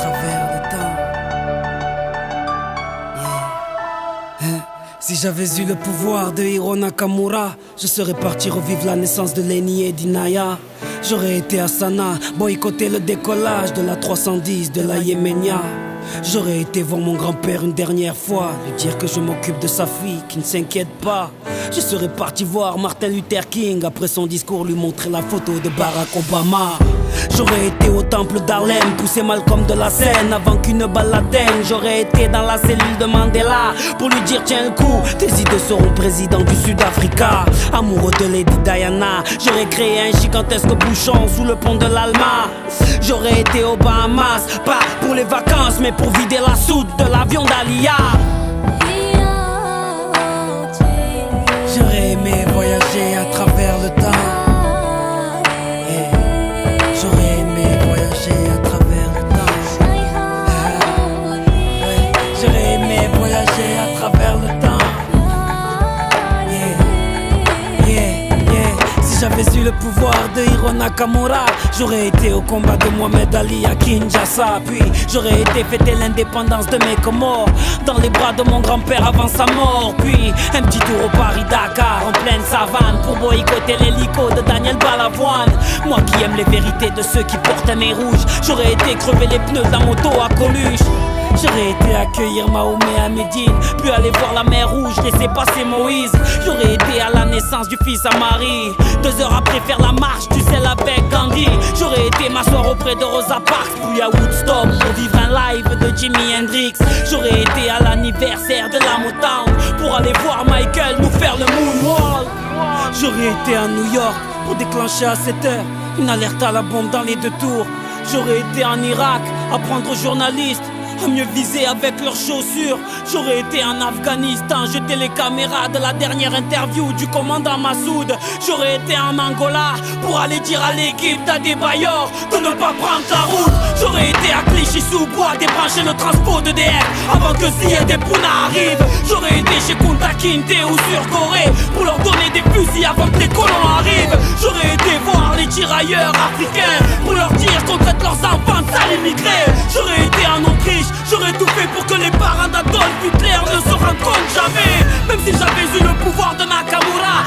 travers le temps. Yeah. Si j'avais eu le pouvoir de Hiro Nakamura, je serais parti revivre la naissance de Lenny et d'Inaya. J'aurais été à Sanaa, boycotter le décollage de la 310 de la Yéménia. J'aurais été voir mon grand-père une dernière fois, lui dire que je m'occupe de sa fille, qui ne s'inquiète pas. Je serais parti voir Martin Luther King, après son discours lui montrer la photo de Barack Obama. J'aurais été au temple d'Harlem, pousser Malcolm de la scène avant qu'une balle l'atteigne. J'aurais été dans la cellule de Mandela pour lui dire tiens le coup, tes idées seront président du Sud-Africa. Amoureux de Lady Diana, j'aurais créé un gigantesque bouchon sous le pont de l'Alma. J'aurais été aux Bahamas, pas pour les vacances mais pour vider la soute de l'avion d'Alia. J'aurais aimé voyager à travers le temps. J'aurais aimé voyager à travers le temps. J'aurais aimé voyager à travers le temps. Si j'avais eu le pouvoir de Hiro Nakamura, j'aurais été au combat de Mohamed Ali à Kinshasa. Puis j'aurais été fêter l'indépendance de mes Comores dans les bras de mon grand-père avant sa mort. Puis un petit tour au Paris-Dakar en pleine savane pour boycotter l'hélico de Daniel Balavoine. Moi qui aime les vérités de ceux qui portent un nez rouge, j'aurais été crever les pneus de la moto à Coluche. J'aurais été accueillir Mahomet à Médine, puis aller voir la mer Rouge, laisser passer Moïse. J'aurais été à la naissance du fils à Marie, 2 heures après faire la marche du sel avec Gandhi. J'aurais été m'asseoir auprès de Rosa Parks, puis à Woodstock pour vivre un live de Jimi Hendrix. J'aurais été à l'anniversaire de la Motown pour aller voir Michael nous faire le moonwalk. J'aurais été à New York pour déclencher à 7 heures une alerte à la bombe dans les 2 tours. J'aurais été en Irak apprendre aux journalistes à mieux viser avec leurs chaussures. J'aurais été en Afghanistan, jeter les caméras de la dernière interview du commandant Massoud. J'aurais été en Angola pour aller dire à l'équipe d'Adebayor de ne pas prendre la route. J'aurais été à Clichy-sous-Bois débrancher le transport d'EDF avant que Ziyad et Pouna arrivent. J'aurais été chez Kunta Kinte ou sur Corée pour leur donner des fusils avant que les colons arrivent. J'aurais été voir les tirailleurs africains pour leur dire qu'on traite leurs enfants de sales immigrés. J'aurais été en Autriche, j'aurais tout fait pour que les parents d'Adolf Hitler ne se rendent compte jamais. Même si j'avais eu le pouvoir de Nakamura,